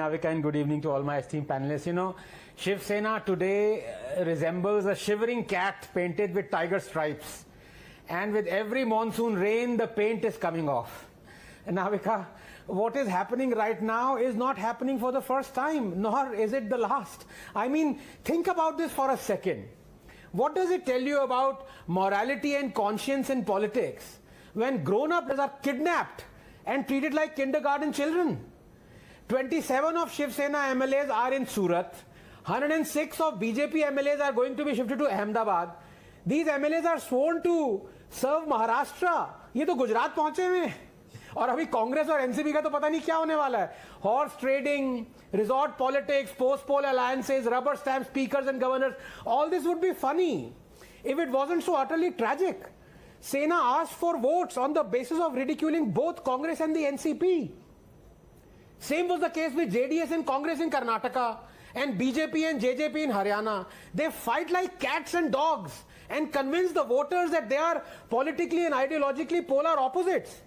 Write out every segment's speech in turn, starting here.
Navika, and good evening to all my esteemed panelists. You know, Shivsena today resembles a shivering cat painted with tiger stripes. And with every monsoon rain, the paint is coming off. And Navika, what is happening right now is not happening for the first time, nor is it the last. I mean, think about this for a second. What does it tell you about morality and conscience in politics when grown-ups are kidnapped and treated like kindergarten children? 27 of Shivsena MLAs are in Surat. 106 of BJP MLAs are going to be shifted to Ahmedabad. These MLAs are sworn to serve Maharashtra. ये तो गुजरात पहुंचे हुए हैं और अभी कांग्रेस और NCP का तो पता नहीं क्या होने वाला है. Horse trading, resort politics, post-poll alliances, rubber stamp speakers and governors. All this would be funny if it wasn't so utterly tragic. Sena asked for votes on the basis of ridiculing both Congress and the NCP. Same was the case with JDS and Congress in Karnataka and BJP and JJP in Haryana. They fight like cats and dogs and convince the voters that they are politically and ideologically polar opposites.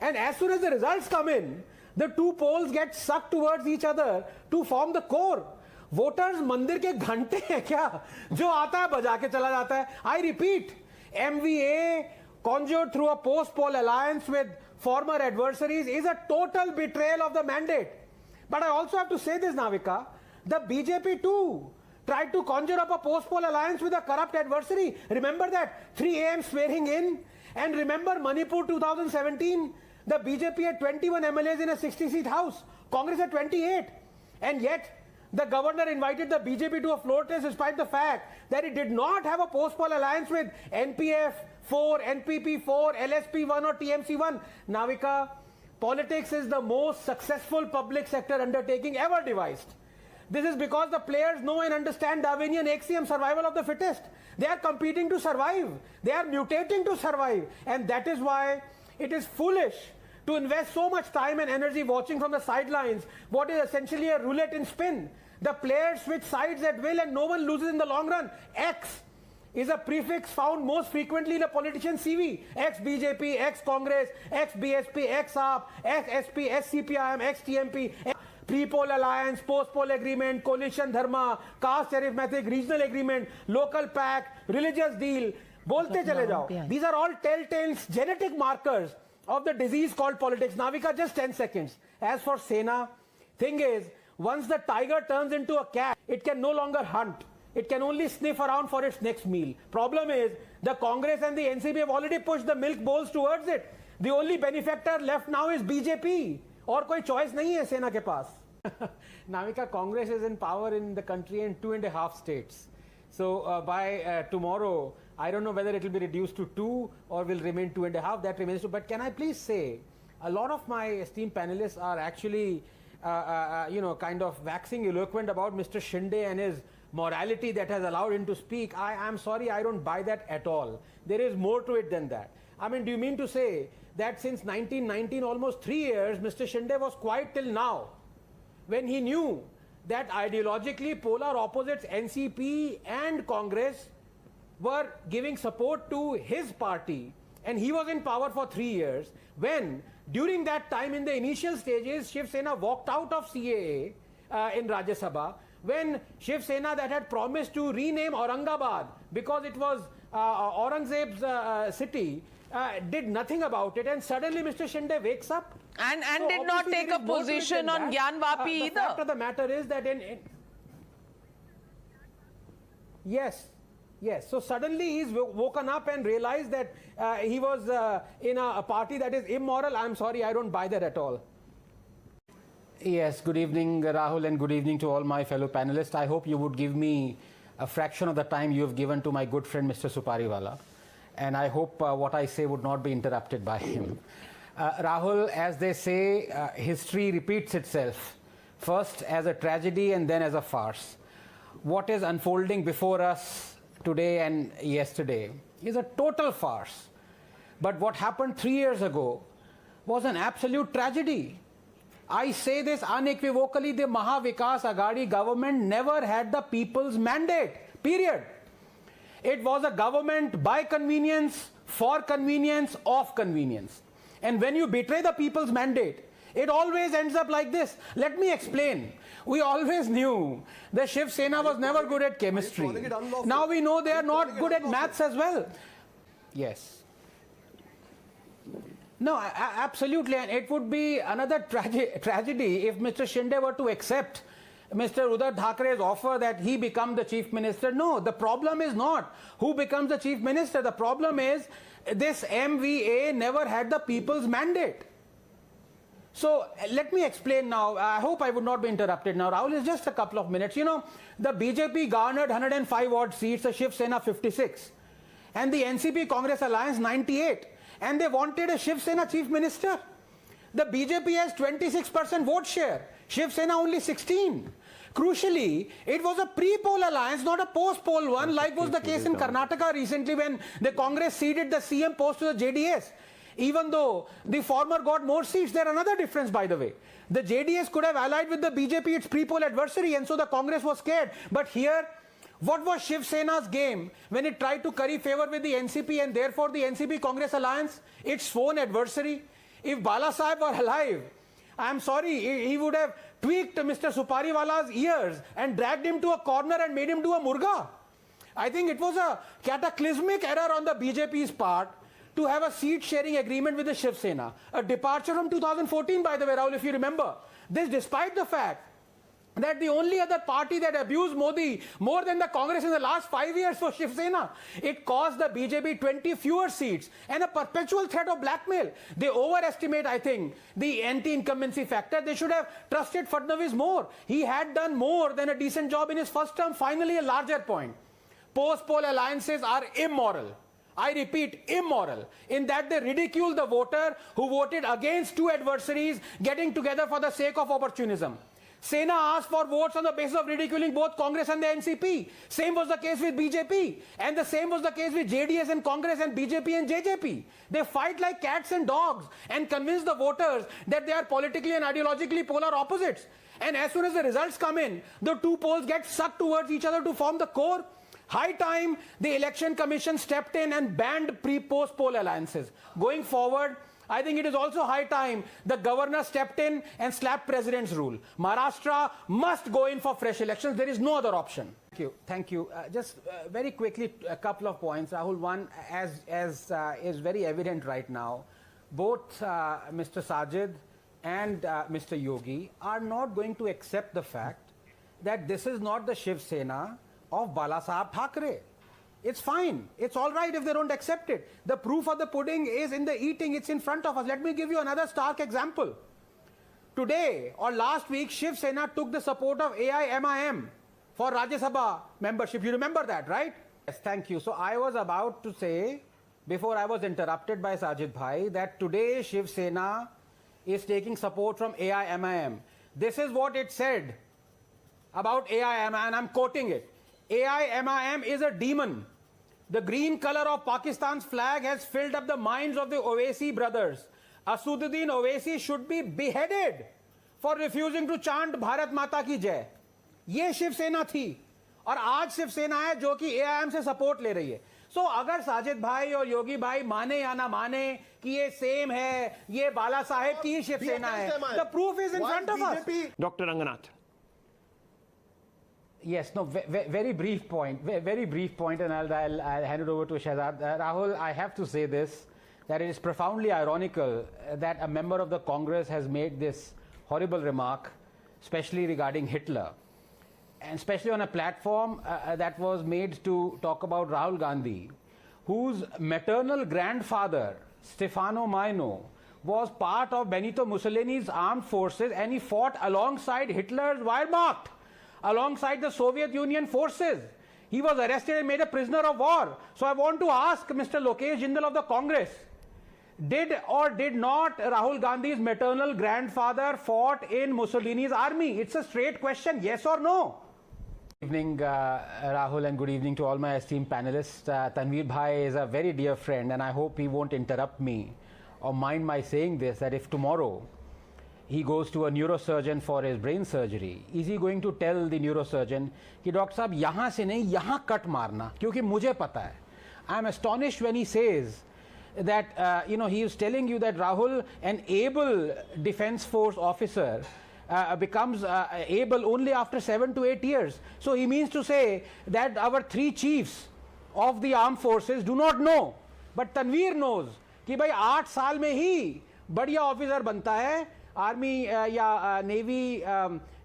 And as soon as the results come in, the two poles get sucked towards each other to form the core. Voters मंदिर के घंटे हैं क्या? जो आता है बजा के चला जाता है. I repeat, MVA conjured through a post-poll alliance with former adversaries is a total betrayal of the mandate. But I also have to say this, Navika, the BJP too tried to conjure up a post-poll alliance with a corrupt adversary. Remember that 3 a.m. swearing in? And remember Manipur 2017? The BJP had 21 MLAs in a 60-seat house. Congress had 28. And yet, the governor invited the BJP to a floor test despite the fact that it did not have a post-poll alliance with NPF 4, NPP 4, LSP 1 or TMC 1. Navika, politics is the most successful public sector undertaking ever devised. This is because the players know and understand Darwinian axiom, survival of the fittest. They are competing to survive. They are mutating to survive. And that is why it is foolish to invest so much time and energy watching from the sidelines what is essentially a roulette in spin. The players switch sides at will and no one loses in the long run. X is a prefix found most frequently in a politician's CV. Ex-BJP, ex-Congress, ex-BSP, ex-AAP, ex-SP, ex-CPIM, ex-TMP, pre-poll alliance, post-poll agreement, coalition dharma, caste arithmetic, regional agreement, local pact, religious deal. Bolte chale jao. These are all telltales, genetic markers of the disease called politics. Navika, just 10 seconds. As for Sena, thing is, once the tiger turns into a cat, it can no longer hunt. It can only sniff around for its next meal. Problem is, the Congress and the NCP have already pushed the milk bowls towards it. The only benefactor left now is BJP. और कोई choice नहीं है सेना के पास. Navika, Congress is in power in the country in 2.5 states. So by tomorrow, I don't know whether it will be reduced to 2 or will remain 2.5. That remains. But can I please say, a lot of my esteemed panelists are actually, kind of waxing eloquent about Mr. Shinde and his morality that has allowed him to speak. I'm sorry, I don't buy that at all. There is more to it than that. I mean, do you mean to say that since 1919, almost 3 years, Mr. Shinde was quiet till now, when he knew that ideologically polar opposites NCP and Congress were giving support to his party, and he was in power for 3 years, when during that time in the initial stages, Shivsena walked out of CAA in Rajya Sabha, when Shivsena that had promised to rename Aurangabad because it was Aurangzeb's city, did nothing about it, and suddenly Mr. Shinde wakes up and so did not take a position on Gyan Vapi either. The fact of the matter is that yes, so suddenly he's woken up and realized that he was in a party that is immoral. I'm sorry, I don't buy that at all. Yes, good evening, Rahul, and good evening to all my fellow panelists. I hope you would give me a fraction of the time you have given to my good friend Mr. Supariwala. And I hope what I say would not be interrupted by him. Rahul, as they say, history repeats itself, first as a tragedy and then as a farce. What is unfolding before us today and yesterday is a total farce. But what happened 3 years ago was an absolute tragedy. I say this unequivocally, the Maha Vikas Aghadi government never had the people's mandate, period. It was a government by convenience, for convenience, of convenience. And when you betray the people's mandate, It always ends up like this. Let me explain. We always knew the Shivsena was never good at chemistry. Now we know they are not good at maths as well. Yes. No, absolutely, and it would be another tragedy if Mr. Shinde were to accept Mr. Uddhav Thackeray's offer that he become the chief minister. No, the problem is not who becomes the chief minister. The problem is this MVA never had the people's mandate. So let me explain now. I hope I would not be interrupted now. Rahul, is just a couple of minutes. You know, the BJP garnered 105 odd seats, the Shiv Sena 56, and the NCP Congress alliance 98. And they wanted a Shiv Sena chief minister. The BJP has 26% vote share. Shiv Sena only 16. Crucially, it was a pre-poll alliance, not a post-poll one, like was the case in Karnataka recently when the Congress ceded the CM post to the JDS. Even though the former got more seats, there's another difference, by the way. The JDS could have allied with the BJP, its pre-poll adversary, and so the Congress was scared. But here, what was Shiv Sena's game when it tried to curry favor with the NCP and therefore the NCP Congress alliance, its sworn adversary? If Bala Saheb were alive, I'm sorry, he would have tweaked Mr. Supariwala's ears and dragged him to a corner and made him do a murga. I think it was a cataclysmic error on the BJP's part to have a seat-sharing agreement with the Shiv Sena. A departure from 2014, by the way, Rahul, if you remember. This despite the fact that the only other party that abused Modi more than the Congress in the last 5 years was Shiv Sena. It cost the BJP 20 fewer seats and a perpetual threat of blackmail. They overestimate, I think, the anti-incumbency factor. They should have trusted Fadnavis more. He had done more than a decent job in his first term. Finally, a larger point. Post-poll alliances are immoral. I repeat, immoral, in that they ridicule the voter who voted against two adversaries getting together for the sake of opportunism. Sena asked for votes on the basis of ridiculing both Congress and the NCP. Same was the case with BJP. And the same was the case with JDS and Congress and BJP and JJP. They fight like cats and dogs and convince the voters that they are politically and ideologically polar opposites. And as soon as the results come in, the two poles get sucked towards each other to form the core. High time the Election Commission stepped in and banned pre-post poll alliances. Going forward, I think it is also high time the governor stepped in and slapped president's rule. Maharashtra must go in for fresh elections. There is no other option. Thank you. Thank you. Just very quickly, a couple of points. Rahul, one, as is very evident right now, both Mr. Sajid and Mr. Yogi are not going to accept the fact that this is not the Shiv Sena of Bala Saheb Thackeray. It's fine. It's all right if they don't accept it. The proof of the pudding is in the eating. It's in front of us. Let me give you another stark example. Today or last week, Shiv Sena took the support of AIMIM for Rajya Sabha membership. You remember that, right? Yes, thank you. So I was about to say, before I was interrupted by Sajid Bhai, that today Shiv Sena is taking support from AIMIM. This is what it said about AIMIM, and I'm quoting it. AIMIM is a demon. The green color of Pakistan's flag has filled up the minds of the Owaisi brothers. Asududdin Owaisi should be beheaded for refusing to chant Bharat Mata ki Jai. ये शिवसेना थी और आज शिवसेना है जो कि AIM से support ले रही है. सो अगर साजिद भाई और योगी भाई माने या ना माने कि ये सेम है, ये बाला साहेब की शिवसेना है, the proof is in front of us. Dr. Ranganathan. Yes, no, very brief point, very brief point, and I'll hand it over to Shahzad. Rahul, I have to say this, that it is profoundly ironical that a member of the Congress has made this horrible remark, especially regarding Hitler, and especially on a platform that was made to talk about Rahul Gandhi, whose maternal grandfather, Stefano Maino, was part of Benito Mussolini's armed forces, and he fought alongside Hitler's Wehrmacht, alongside the Soviet Union forces. He was arrested and made a prisoner of war. So I want to ask Mr. Lokesh Jindal of the Congress, did or did not Rahul Gandhi's maternal grandfather fought in Mussolini's army? It's a straight question, yes or no? Good evening, Rahul, and good evening to all my esteemed panelists. Tanveer Bhai is a very dear friend, and I hope he won't interrupt me or mind my saying this, that if tomorrow he goes to a neurosurgeon for his brain surgery, is he going to tell the neurosurgeon कि doctor साहब यहाँ से नहीं यहाँ cut मारना क्योंकि मुझे पता है. I am astonished when he says that, he is telling you that Rahul, an able defense force officer, becomes able only after 7 to 8 years. So he means to say that our 3 chiefs of the armed forces do not know. But Tanveer knows कि भाई 8 साल में ही बढ़िया officer बनता है, army या navy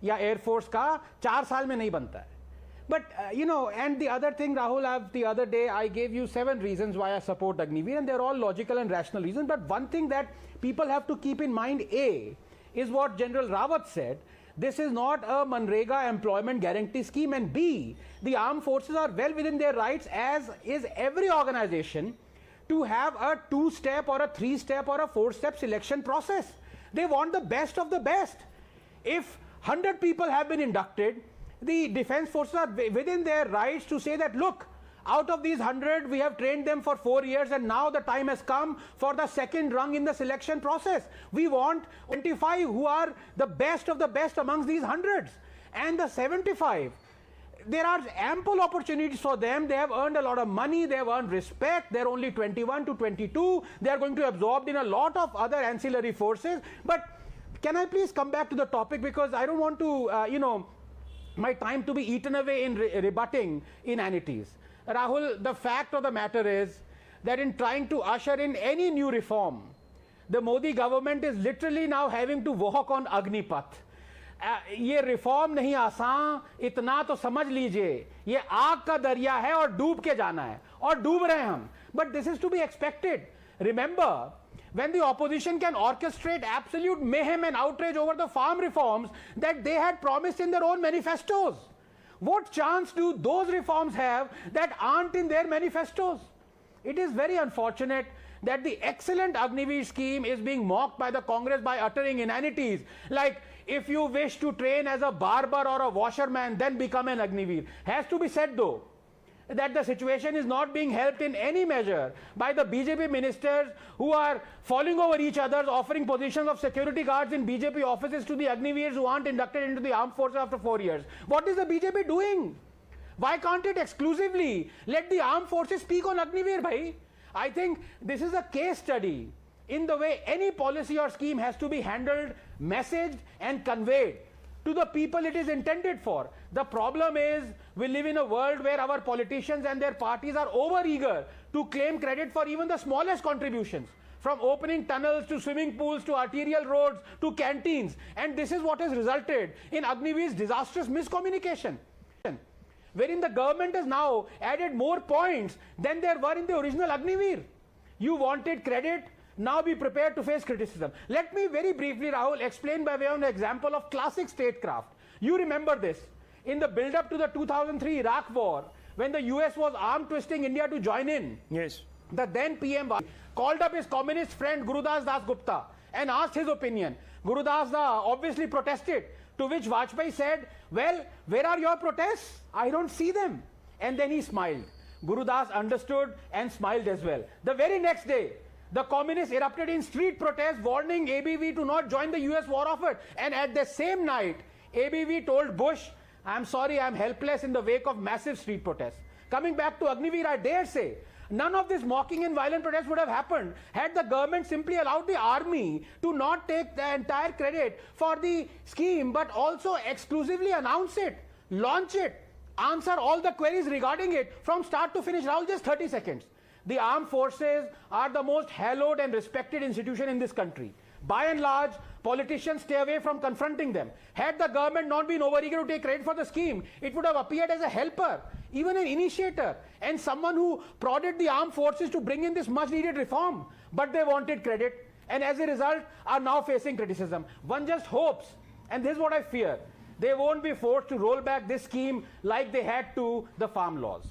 या air force का 4 साल में नहीं बनता है. But, and the other thing, Rahul, the other day I gave you 7 reasons why I support Agnivir, and they're all logical and rational reasons. But one thing that people have to keep in mind, A, is what General Rawat said. This is not a Manrega employment guarantee scheme, and B, the armed forces are well within their rights, as is every organization, to have a 2-step or a 3-step or a 4-step selection process. They want the best of the best. If 100 people have been inducted, the defense forces are within their rights to say that, look, out of these 100, we have trained them for 4 years, and now the time has come for the second rung in the selection process. We want 25 who are the best of the best amongst these hundreds. And the 75, there are ample opportunities for them. They have earned a lot of money, they have earned respect, they're only 21 to 22, they are going to be absorbed in a lot of other ancillary forces. But can I please come back to the topic, because I don't want to, my time to be eaten away in rebutting inanities. Rahul, the fact of the matter is that in trying to usher in any new reform, the Modi government is literally now having to walk on Agnipath. ये reform नहीं आसान, इतना तो समझ लीजिए, ये आग का दरिया है और डूब के जाना है, और डूब रहे हैं हम. But this is to be expected. Remember, when the opposition can orchestrate absolute mayhem and outrage over the farm reforms that they had promised in their own manifestos, what chance do those reforms have that aren't in their manifestos? It is very unfortunate that the excellent Agnivir scheme is being mocked by the Congress by uttering inanities like, if you wish to train as a barber or a washerman, then become an Agnivir. Has to be said though, that the situation is not being helped in any measure by the BJP ministers who are falling over each other, offering positions of security guards in BJP offices to the Agnivirs who aren't inducted into the armed forces after 4 years. What is the BJP doing? Why can't it exclusively let the armed forces speak on Agnivir, bhai? I think this is a case study in the way any policy or scheme has to be handled, messaged and conveyed to the people it is intended for. The problem is, we live in a world where our politicians and their parties are over-eager to claim credit for even the smallest contributions, from opening tunnels to swimming pools to arterial roads to canteens. And this is what has resulted in Agnivir's disastrous miscommunication, wherein the government has now added more points than there were in the original Agnivir. You wanted credit, now be prepared to face criticism. Let me very briefly, Rahul, explain by way of an example of classic statecraft. You remember this. In the build-up to the 2003 Iraq war, when the US was arm-twisting India to join in, yes, the then PM called up his communist friend Gurudas Das Gupta and asked his opinion. Gurudas Das obviously protested, to which Vajpayee said, well, where are your protests? I don't see them. And then he smiled. Gurudas understood and smiled as well. The very next day, the communists erupted in street protests, warning ABV to not join the US war effort. And at the same night, ABV told Bush, I'm sorry, I'm helpless in the wake of massive street protests. Coming back to Agnivir, I dare say, none of this mocking and violent protests would have happened had the government simply allowed the army to not take the entire credit for the scheme, but also exclusively announce it, launch it, answer all the queries regarding it from start to finish. Rahul, just 30 seconds. The armed forces are the most hallowed and respected institution in this country. By and large, politicians stay away from confronting them. Had the government not been overeager to take credit for the scheme, it would have appeared as a helper, even an initiator, and someone who prodded the armed forces to bring in this much needed reform. But they wanted credit, and as a result are now facing criticism. One just hopes, and this is what I fear, they won't be forced to roll back this scheme like they had to the farm laws.